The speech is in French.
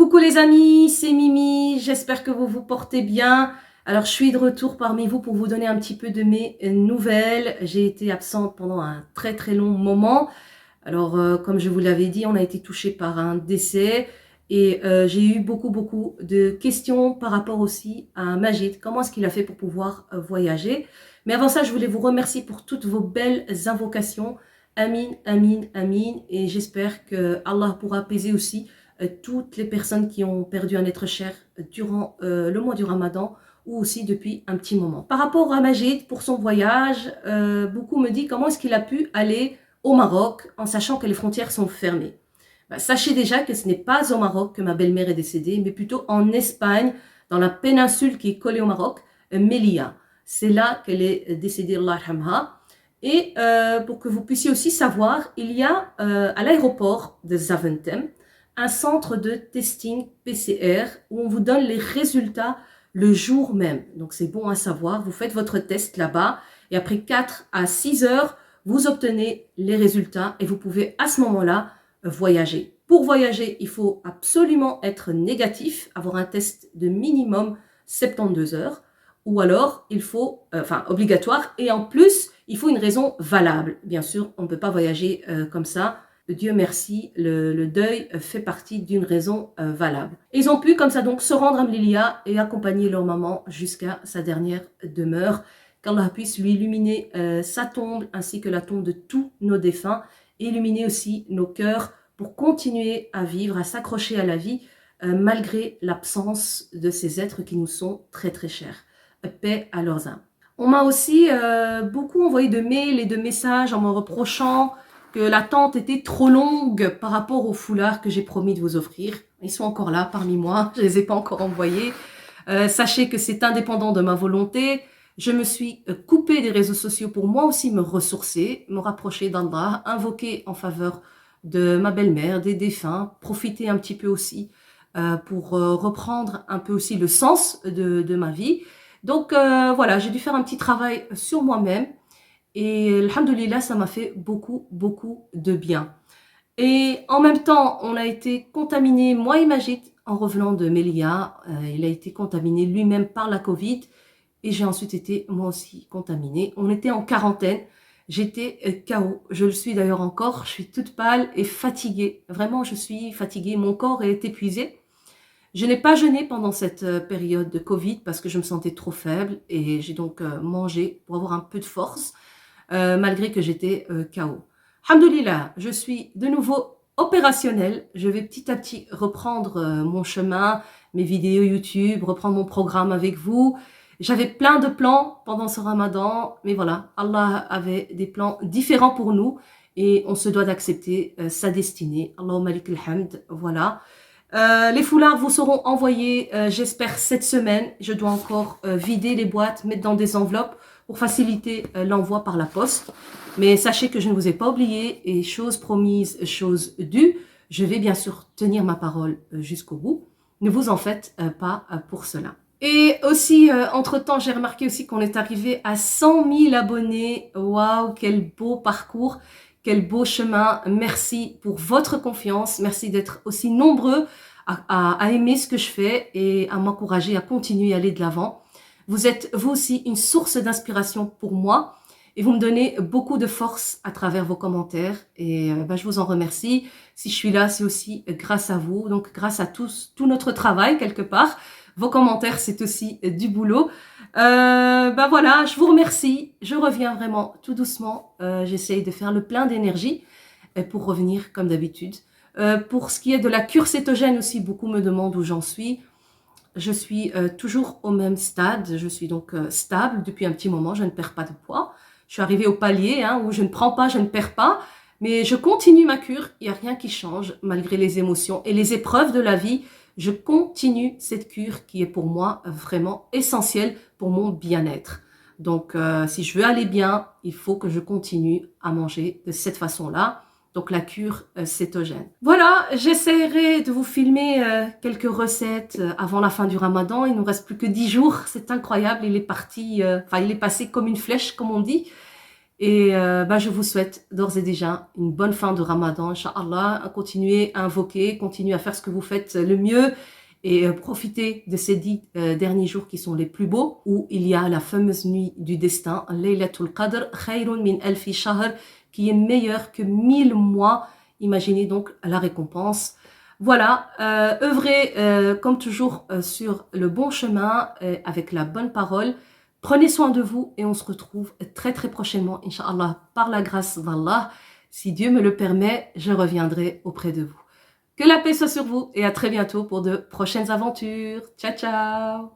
Coucou les amis, c'est Mimi, j'espère que vous vous portez bien. Alors je suis de retour parmi vous pour vous donner un petit peu de mes nouvelles. J'ai été absente pendant un très long moment. Alors comme je vous l'avais dit, on a été touché par un décès et j'ai eu beaucoup de questions par rapport aussi à Majid. Comment est-ce qu'il a fait pour pouvoir voyager? Mais avant ça, je voulais vous remercier pour toutes vos belles invocations. Amin, amin, amin. Et j'espère que Allah pourra apaiser aussi toutes les personnes qui ont perdu un être cher durant le mois du Ramadan ou aussi depuis un petit moment. Par rapport à Majid, pour son voyage, beaucoup me disent comment est-ce qu'il a pu aller au Maroc en sachant que les frontières sont fermées. Sachez déjà que ce n'est pas au Maroc que ma belle-mère est décédée, mais plutôt en Espagne, dans la péninsule qui est collée au Maroc, Melilla. C'est là qu'elle est décédée, Allah yarhamha. Et pour que vous puissiez aussi savoir, il y a à l'aéroport de Zaventem un centre de testing PCR où on vous donne les résultats le jour même. Donc c'est bon à savoir, vous faites votre test là-bas et après 4 à 6 heures, vous obtenez les résultats et vous pouvez à ce moment-là voyager. Pour voyager, il faut absolument être négatif, avoir un test de minimum 72 heures ou alors il faut, obligatoire et en plus, il faut une raison valable. Bien sûr, on ne peut pas voyager comme ça. Dieu merci, le deuil fait partie d'une raison valable. Ils ont pu comme ça donc se rendre à Melilla et accompagner leur maman jusqu'à sa dernière demeure. Qu'Allah puisse lui illuminer sa tombe ainsi que la tombe de tous nos défunts et illuminer aussi nos cœurs pour continuer à vivre, à s'accrocher à la vie malgré l'absence de ces êtres qui nous sont très chers. Paix à leurs âmes. On m'a aussi beaucoup envoyé de mails et de messages en me reprochant que l'attente était trop longue par rapport aux foulards que j'ai promis de vous offrir. Ils sont encore là parmi moi, je ne les ai pas encore envoyés. Sachez que c'est indépendant de ma volonté. Je me suis coupée des réseaux sociaux pour moi aussi me ressourcer, me rapprocher d'Allah, invoquer en faveur de ma belle-mère, des défunts, profiter un petit peu aussi pour reprendre un peu aussi le sens de ma vie. Donc voilà, j'ai dû faire un petit travail sur moi-même. Et alhamdoulilah, ça m'a fait beaucoup de bien. Et en même temps, on a été contaminé, moi et Majid, en revenant de Melilla. Il a été contaminé lui-même par la Covid. Et j'ai ensuite été, moi aussi, contaminée. On était en quarantaine. J'étais KO. Je le suis d'ailleurs encore. Je suis toute pâle et fatiguée. Vraiment, je suis fatiguée. Mon corps est épuisé. Je n'ai pas jeûné pendant cette période de Covid parce que je me sentais trop faible. Et j'ai donc mangé pour avoir un peu de force. Malgré que j'étais KO. Alhamdoulilah, je suis de nouveau opérationnelle. Je vais petit à petit reprendre mon chemin, mes vidéos YouTube, reprendre mon programme avec vous. J'avais plein de plans pendant ce Ramadan, mais voilà, Allah avait des plans différents pour nous et on se doit d'accepter sa destinée. Allahumma likal hamd, voilà. Les foulards vous seront envoyés, j'espère, cette semaine. Je dois encore vider les boîtes, mettre dans des enveloppes pour faciliter l'envoi par la poste. Mais sachez que je ne vous ai pas oublié et chose promise, chose due. Je vais bien sûr tenir ma parole jusqu'au bout. Ne vous en faites pas pour cela. Et aussi, entre-temps, j'ai remarqué aussi qu'on est arrivé à 100 000 abonnés. Waouh, quel beau parcours, quel beau chemin. Merci pour votre confiance. Merci d'être aussi nombreux à aimer ce que je fais et à m'encourager à continuer à aller de l'avant. Vous êtes, vous aussi, une source d'inspiration pour moi et vous me donnez beaucoup de force à travers vos commentaires et je vous en remercie. Si je suis là, c'est aussi grâce à vous, donc grâce à tout notre travail quelque part. Vos commentaires, c'est aussi du boulot. Voilà, je vous remercie. Je reviens vraiment tout doucement. J'essaye de faire le plein d'énergie pour revenir comme d'habitude. Pour ce qui est de la cure cétogène aussi, beaucoup me demandent où j'en suis. Je suis toujours au même stade, je suis donc stable depuis un petit moment, je ne perds pas de poids. Je suis arrivée au palier où je ne prends pas, je ne perds pas, mais je continue ma cure, il n'y a rien qui change malgré les émotions et les épreuves de la vie. Je continue cette cure qui est pour moi vraiment essentielle pour mon bien-être. Donc si je veux aller bien, il faut que je continue à manger de cette façon-là. Donc la cure cétogène. Voilà, j'essaierai de vous filmer quelques recettes avant la fin du Ramadan. Il ne nous reste plus que 10 jours, c'est incroyable, il est parti, il est passé comme une flèche, comme on dit. Et je vous souhaite d'ores et déjà une bonne fin de Ramadan, Inch'Allah. Continuez à invoquer, continuez à faire ce que vous faites le mieux et profitez de ces 10 derniers jours qui sont les plus beaux, où il y a la fameuse nuit du destin, Laylatul Qadr, Khayrun min alfi shahr, qui est meilleure que 1000 mois. Imaginez donc la récompense. Voilà, œuvrez comme toujours sur le bon chemin, avec la bonne parole. Prenez soin de vous et on se retrouve très très prochainement, Inch'Allah, par la grâce d'Allah. Si Dieu me le permet, je reviendrai auprès de vous. Que la paix soit sur vous et à très bientôt pour de prochaines aventures. Ciao ciao!